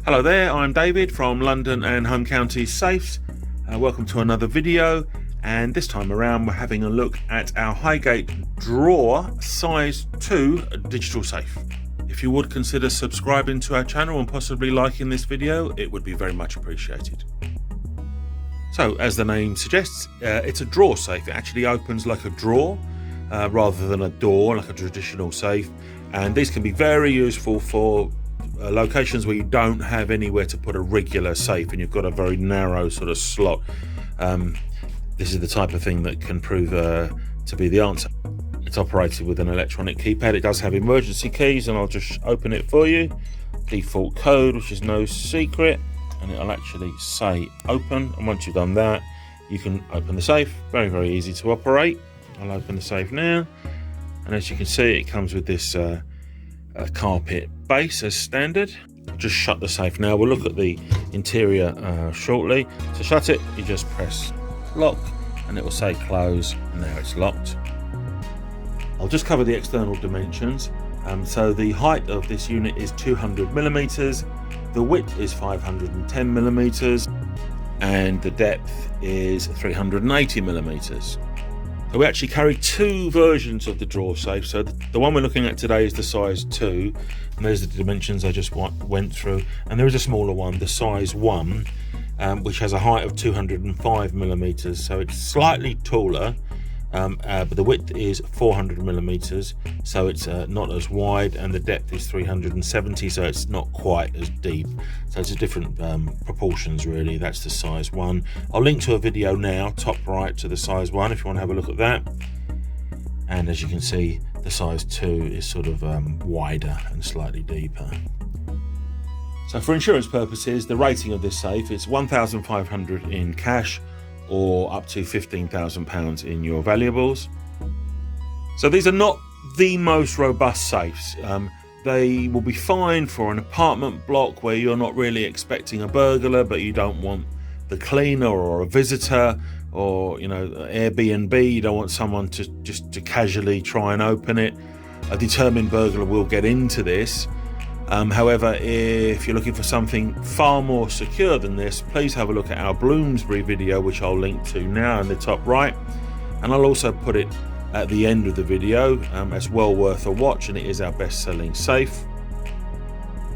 Hello there, I'm David from London and Home Counties Safes. Welcome to another video, and this time around we're having a look at our Highgate drawer size 2 digital safe. If you would consider subscribing to our channel and possibly liking this video, it would be very much appreciated. So, as the name suggests, it's a drawer safe. It actually opens like a drawer rather than a door like a traditional safe, and these can be very useful for locations where you don't have anywhere to put a regular safe and you've got a very narrow sort of slot. This is the type of thing that can prove to be the answer. It's operated with an electronic keypad. It does have emergency keys, and I'll just open it for you. Default code, which is no secret, and it'll actually say open, and once you've done that you can open the safe. Very easy to operate. I'll open the safe now, and as you can see it comes with this carpet base as standard. I'll just shut the safe now. We'll look at the interior shortly. To shut it, you just press lock and it will say close, and now it's locked. I'll just cover the external dimensions. So the height of this unit is 200 millimeters, the width is 510 millimeters, and the depth is 380 millimeters. So we actually carry two versions of the drawer safe. So the one we're looking at today is the size 2, and there's the dimensions I just went through. And there is a smaller one, the size 1, which has a height of 205 millimeters. So it's slightly taller, but the width is 400 millimeters, so it's not as wide, and the depth is 370, so it's not quite as deep. So it's a different proportions really. That's the size 1. I'll link to a video now, top right, to the size 1 if you want to have a look at that. And as you can see, the size 2 is sort of wider and slightly deeper. So for insurance purposes, the rating of this safe is 1,500 in cash, or up to £15,000 in your valuables. So these are not the most robust safes. They will be fine for an apartment block where you're not really expecting a burglar, but you don't want the cleaner or a visitor, or Airbnb. You don't want someone to casually try and open it. A determined burglar will get into this. However, if you're looking for something far more secure than this, please have a look at our Bloomsbury video, which I'll link to now in the top right, and I'll also put it at the end of the video. It's well worth a watch, and it is our best-selling safe.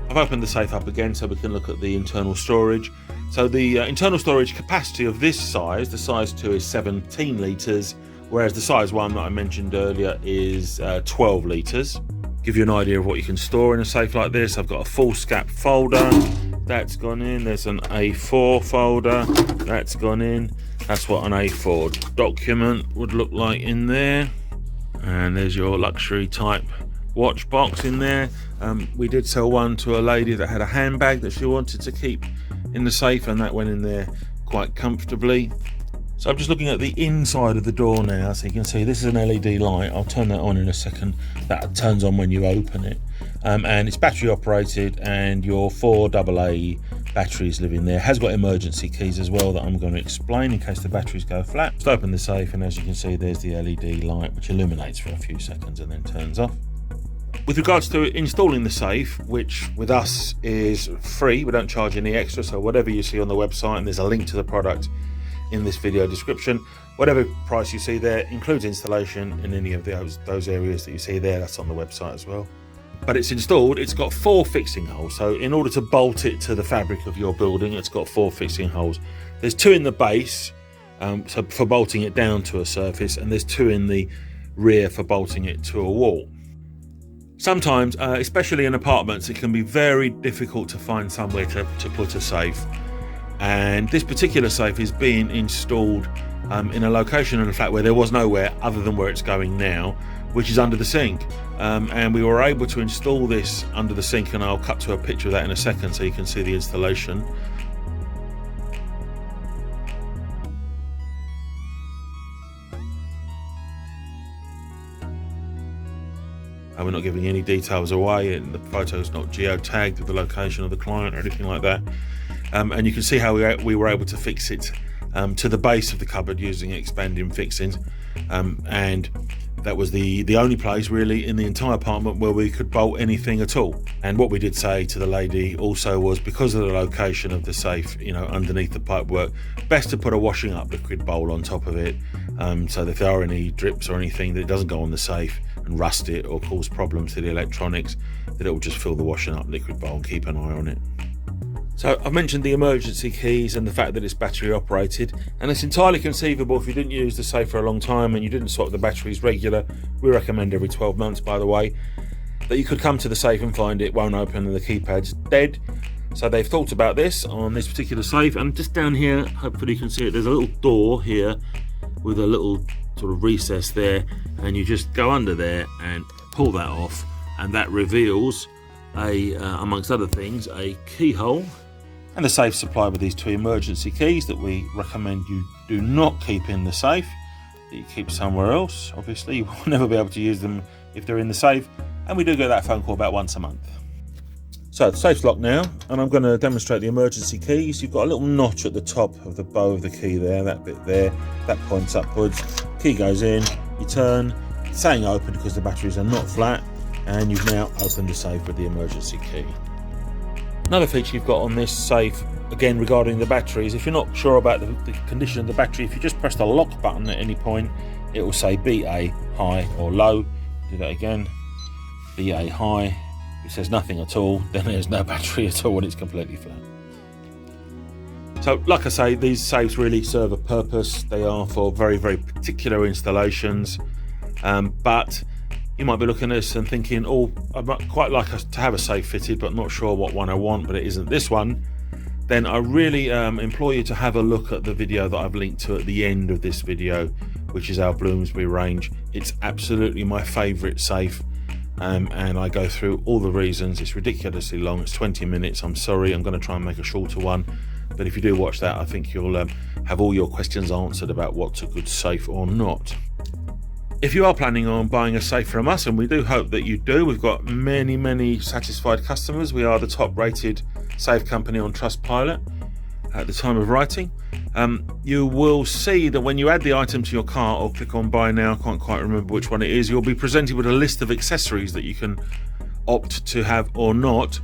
I've opened the safe up again so we can look at the internal storage. So the internal storage capacity of this size, the size 2, is 17 litres, whereas the size 1 that I mentioned earlier is 12 litres. Give you an idea of what you can store in a safe like this. I've got a foolscap folder, that's gone in. There's an A4 folder, that's gone in. That's what an A4 document would look like in there. And there's your luxury type watch box in there. We did sell one to a lady that had a handbag that she wanted to keep in the safe, and that went in there quite comfortably. So I'm just looking at the inside of the door now, so you can see this is an LED light. I'll turn that on in a second. That turns on when you open it, and it's battery operated, and your 4 AA batteries live in there. It has got emergency keys as well that I'm going to explain in case the batteries go flat. Just open the safe, and as you can see, there's the LED light, which illuminates for a few seconds and then turns off. With regards to installing the safe, which with us is free, we don't charge any extra, so whatever you see on the website, and there's a link to the product in this video description, whatever price you see there includes installation in any of those areas that you see there. That's on the website as well. But it's installed, it's got 4 fixing holes, so in order to bolt it to the fabric of your building, it's got 4 fixing holes. There's 2 in the base, so for bolting it down to a surface, and there's 2 in the rear for bolting it to a wall. Sometimes, especially in apartments, it can be very difficult to find somewhere to put a safe. And this particular safe is being installed in a location in a flat where there was nowhere other than where it's going now, which is under the sink. And we were able to install this under the sink, and I'll cut to a picture of that in a second so you can see the installation. We're not giving any details away, and the photo's not geotagged with the location of the client or anything like that. And you can see how we were able to fix it to the base of the cupboard using expanding fixings. And That was the only place really in the entire apartment where we could bolt anything at all. And what we did say to the lady also was, because of the location of the safe, you know, underneath the pipework, best to put a washing up liquid bowl on top of it, so that if there are any drips or anything, that it doesn't go on the safe and rust it or cause problems to the electronics, that it will just fill the washing up liquid bowl and keep an eye on it. So I've mentioned the emergency keys and the fact that it's battery operated, and it's entirely conceivable if you didn't use the safe for a long time and you didn't swap the batteries regular, we recommend every 12 months by the way, that you could come to the safe and find it won't open and the keypad's dead. So they've thought about this on this particular safe, and just down here, hopefully you can see it, there's a little door here with a little sort of recess there, and you just go under there and pull that off, and that reveals amongst other things, a keyhole. And the safe's supplied with these 2 emergency keys that we recommend you do not keep in the safe, that you keep somewhere else. Obviously, you will never be able to use them if they're in the safe, and we do get that phone call about once a month. So the safe's locked now, and I'm going to demonstrate the emergency keys. You've got a little notch at the top of the bow of the key there, that bit there, that points upwards. Key goes in, you turn, it's saying open because the batteries are not flat, and you've now opened the safe with the emergency key. Another feature you've got on this safe, again regarding the batteries, if you're not sure about the condition of the battery, if you just press the lock button at any point, it will say BA high or low. Do that again, BA high. If it says nothing at all, then there's no battery at all and it's completely flat. So like I say, these safes really serve a purpose. They are for very, very particular installations, but you might be looking at this and thinking, oh, I'd quite like us to have a safe fitted, but not sure what one I want, but it isn't this one. Then I really implore you to have a look at the video that I've linked to at the end of this video, which is our Bloomsbury range. It's absolutely my favourite safe, and I go through all the reasons. It's ridiculously long, it's 20 minutes. I'm sorry, I'm going to try and make a shorter one, but if you do watch that, I think you'll have all your questions answered about what's a good safe or not. If you are planning on buying a safe from us, and we do hope that you do, we've got many satisfied customers. We are the top rated safe company on Trustpilot at the time of writing. You will see that when you add the item to your cart or click on buy now, I can't quite remember which one it is, you'll be presented with a list of accessories that you can opt to have or not.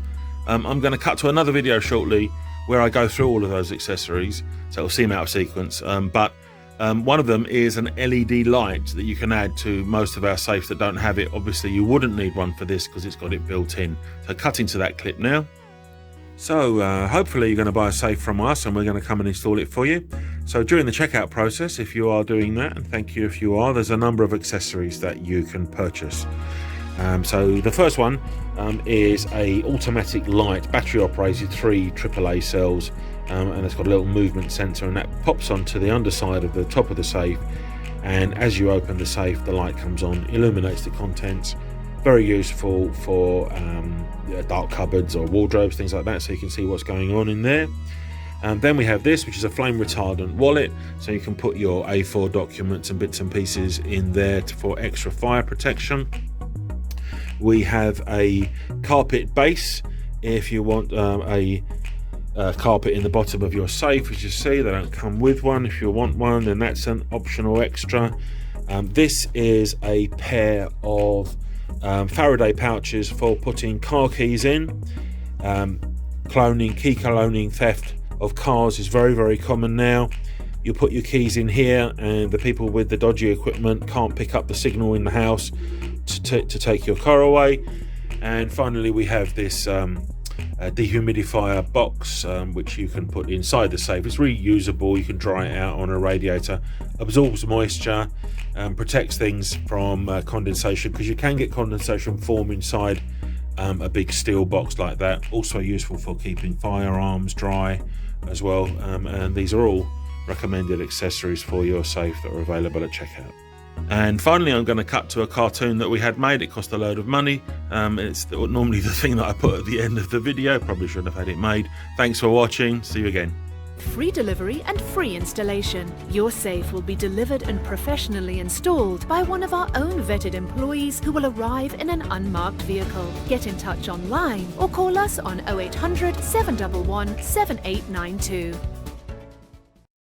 I'm going to cut to another video shortly where I go through all of those accessories, so it'll seem out of sequence, but one of them is an LED light that you can add to most of our safes that don't have it. Obviously you wouldn't need one for this because it's got it built in. So cutting to that clip now. So hopefully you're going to buy a safe from us and we're going to come and install it for you. So during the checkout process, if you are doing that, and thank you if you are, there's a number of accessories that you can purchase. So the first one is a automatic light, battery operated, 3 AAA cells, and it's got a little movement sensor, and that pops onto the underside of the top of the safe, and as you open the safe the light comes on, illuminates the contents. Very useful for dark cupboards or wardrobes, things like that, so you can see what's going on in there. Then we have this, which is a flame retardant wallet, so you can put your A4 documents and bits and pieces in there for extra fire protection. We have a carpet base if you want a carpet in the bottom of your safe. As you see, they don't come with one. If you want one, then that's an optional extra. This is a pair of Faraday pouches for putting car keys in. Key cloning, theft of cars is very common now. You put your keys in here and the people with the dodgy equipment can't pick up the signal in the house to take your car away. And finally we have this dehumidifier box, which you can put inside the safe. It's reusable, you can dry it out on a radiator, absorbs moisture, protects things from condensation, because you can get condensation form inside a big steel box like that. Also useful for keeping firearms dry as well, and these are all recommended accessories for your safe that are available at checkout. And finally, I'm going to cut to a cartoon that we had made. It cost a load of money. It's normally the thing that I put at the end of the video. Probably shouldn't have had it made. Thanks for watching. See you again. Free delivery and free installation. Your safe will be delivered and professionally installed by one of our own vetted employees who will arrive in an unmarked vehicle. Get in touch online or call us on 0800 711 7892.